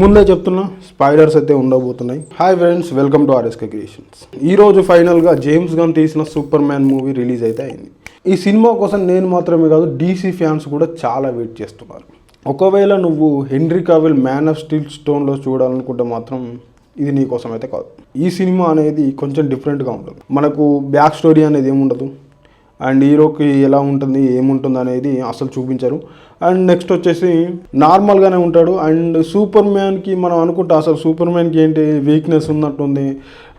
ముందే చెప్తున్నా స్పాయిలర్స్ అయితే ఉండబోతున్నాయి. Hi friends, welcome to RSK creations. ఈరోజు ఫైనల్గా జేమ్స్ గన్ తీసిన సూపర్ మ్యాన్ మూవీ రిలీజ్ అయితే అయింది. ఈ సినిమా కోసం నేను మాత్రమే కాదు, డీసీ ఫ్యాన్స్ కూడా చాలా వెయిట్ చేస్తున్నారు. ఒకవేళ నువ్వు హెన్రీ కావిల్ మ్యాన్ ఆఫ్ స్టీల్ స్టోన్లో చూడాలనుకుంటే మాత్రం ఇది నీ కోసం అయితే కాదు. ఈ సినిమా అనేది కొంచెం డిఫరెంట్గా ఉంటుంది. మనకు బ్యాక్ స్టోరీ అనేది ఏముండదు, అండ్ హీరోకి ఎలా ఉంటుంది ఏముంటుంది అనేది అసలు చూపించరు. అండ్ నెక్స్ట్ వచ్చేసి నార్మల్గానే ఉంటాడు. అండ్ సూపర్ మ్యాన్కి మనం అనుకుంటాం అసలు సూపర్ మ్యాన్కి ఏంటి వీక్నెస్ ఉన్నట్టుంది,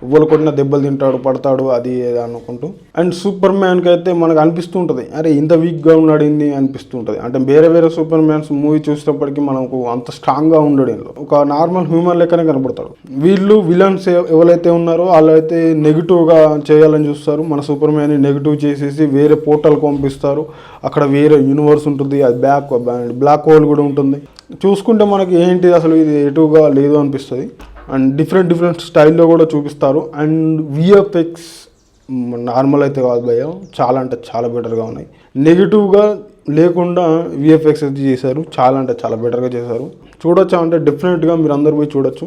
ఇవ్వలు కొట్టిన దెబ్బలు తింటాడు, పడతాడు, అది అనుకుంటూ. అండ్ సూపర్ మ్యాన్కి అయితే మనకు అనిపిస్తూ ఉంటుంది, అరే ఇంత వీక్గా ఉన్నాడు ఏంది అనిపిస్తూ ఉంటుంది. అంటే వేరే వేరే సూపర్ మ్యాన్స్ మూవీ చూసినప్పటికీ మనకు అంత స్ట్రాంగ్గా ఉండడు, ఒక నార్మల్ హ్యూమన్ లెక్కనే కనపడతాడు. వీళ్ళు విలన్స్ ఎవరైతే ఉన్నారో వాళ్ళైతే నెగిటివ్గా చేయాలని చూస్తారు. మన సూపర్ మ్యాన్ని నెగిటివ్ చేసేసి వేరే పోర్టల్కి పంపిస్తారు. అక్కడ వేరే యూనివర్స్ ఉంటుంది, అది బ్లాక్ హోల్ కూడా ఉంటుంది. చూసుకుంటే మనకి ఏంటి అసలు ఇది ఎటుగా లేదు అనిపిస్తుంది. అండ్ డిఫరెంట్ స్టైల్లో కూడా చూపిస్తారు. అండ్ విఎఫ్ఎక్స్ నార్మల్ అయితే కాదు భయ్య, చాలా అంటే చాలా బెటర్గా ఉన్నాయి. నెగిటివ్గా లేకుండా విఎఫ్ఎక్స్ అయితే చేశారు, చాలా అంటే చాలా బెటర్గా చేశారు. చూడొచ్చా అంటే డెఫినెట్గా మీరు అందరు పోయి చూడొచ్చు.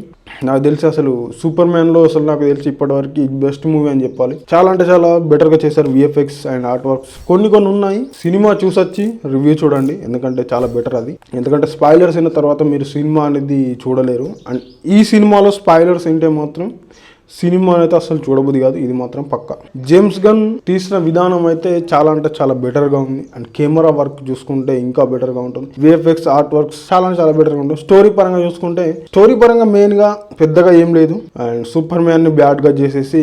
నాకు తెలిసి అసలు సూపర్ మ్యాన్లో అసలు నాకు తెలిసి ఇప్పటివరకు బెస్ట్ మూవీ అని చెప్పాలి. చాలా అంటే చాలా బెటర్గా చేశారు విఎఫ్ఎక్స్ అండ్ ఆర్ట్ వర్క్స్. కొన్ని ఉన్నాయి. సినిమా చూసొచ్చి రివ్యూ చూడండి, ఎందుకంటే చాలా బెటర్ అది. ఎందుకంటే స్పాయిలర్స్ అయిన తర్వాత మీరు సినిమా అనేది చూడలేరు. అండ్ ఈ సినిమాలో స్పాయిలర్స్ ఏంటే మాత్రం సినిమా అయితే అసలు చూడబుద్ది కాదు, ఇది మాత్రం పక్కా. జేమ్స్ గన్ తీసిన విధానం అయితే చాలా అంటే చాలా బెటర్గా ఉంది. అండ్ కెమెరా వర్క్ చూసుకుంటే ఇంకా బెటర్గా ఉంటుంది. విఎఫ్ఎక్స్ ఆర్ట్ వర్క్స్ చాలా అంటే చాలా బెటర్గా ఉంటుంది. స్టోరీ పరంగా చూసుకుంటే స్టోరీ పరంగా మెయిన్గా పెద్దగా ఏం లేదు. అండ్ సూపర్ మ్యాన్ని బ్యాడ్గా చేసేసి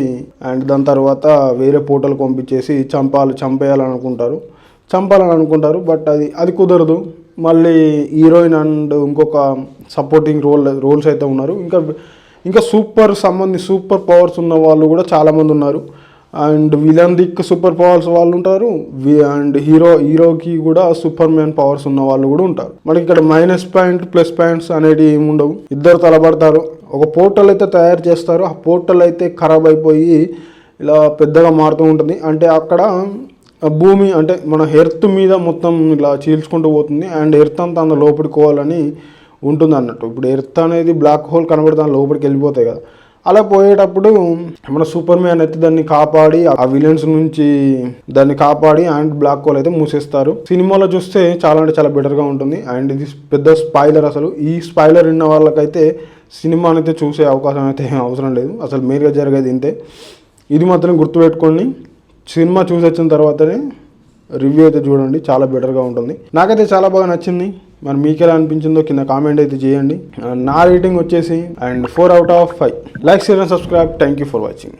అండ్ దాని తర్వాత వేరే పోర్టల్ పంపించేసి చంపాలని అనుకుంటారు. బట్ అది కుదరదు. మళ్ళీ హీరోయిన్ అండ్ ఇంకొక సపోర్టింగ్ రోల్స్ అయితే ఉన్నారు. ఇంకా సూపర్ పవర్స్ ఉన్న వాళ్ళు కూడా చాలామంది ఉన్నారు. అండ్ విలన్ దిక్కు సూపర్ పవర్స్ వాళ్ళు ఉంటారు. అండ్ హీరోకి కూడా సూపర్ మ్యాన్ పవర్స్ ఉన్న వాళ్ళు కూడా ఉంటారు. మనకి ఇక్కడ మైనస్ పాయింట్ ప్లస్ పాయింట్స్ అనేవి ఏమి ఉండవు. ఇద్దరు తలబడతారు. ఒక పోర్టల్ అయితే తయారు చేస్తారు. ఆ పోర్టల్ అయితే ఖరాబ్ అయిపోయి ఇలా పెద్దగా మారుతూ ఉంటుంది. అంటే అక్కడ భూమి అంటే మన ఎర్త్ మీద మొత్తం ఇలా చీల్చుకుంటూ పోతుంది. అండ్ ఎర్త్ అంతా అందులో లోపడుకోవాలని ఉంటుంది అన్నట్టు. ఇప్పుడు ఎర్త్ అనేది బ్లాక్ హోల్ కనబడి లోపలికి వెళ్ళిపోతాయి కదా. అలా పోయేటప్పుడు మన సూపర్ మ్యాన్ అయితే దాన్ని కాపాడి ఆ విలన్స్ నుంచి దాన్ని కాపాడి అండ్ బ్లాక్ హోల్ అయితే మూసేస్తారు. సినిమాలో చూస్తే చాలా అంటే చాలా బెటర్గా ఉంటుంది. అండ్ ఇది పెద్ద స్పాయిలర్. అసలు ఈ స్పాయిలర్ విన్న వాళ్ళకైతే సినిమాని అయితే చూసే అవకాశం అయితే అవసరం లేదు. అసలు మెయిన్గా జరిగేది ఇంతే. ఇది మాత్రం గుర్తుపెట్టుకోండి. సినిమా చూసి వచ్చిన తర్వాతనే రివ్యూ అయితే చూడండి, చాలా బెటర్గా ఉంటుంది. నాకైతే చాలా బాగా నచ్చింది. మరి మీకు ఎలా అనిపించిందో కింద కామెంట్ అయితే చేయండి. నా రేటింగ్ వచ్చేసి 4/5. Like, share and subscribe. Thank you for watching.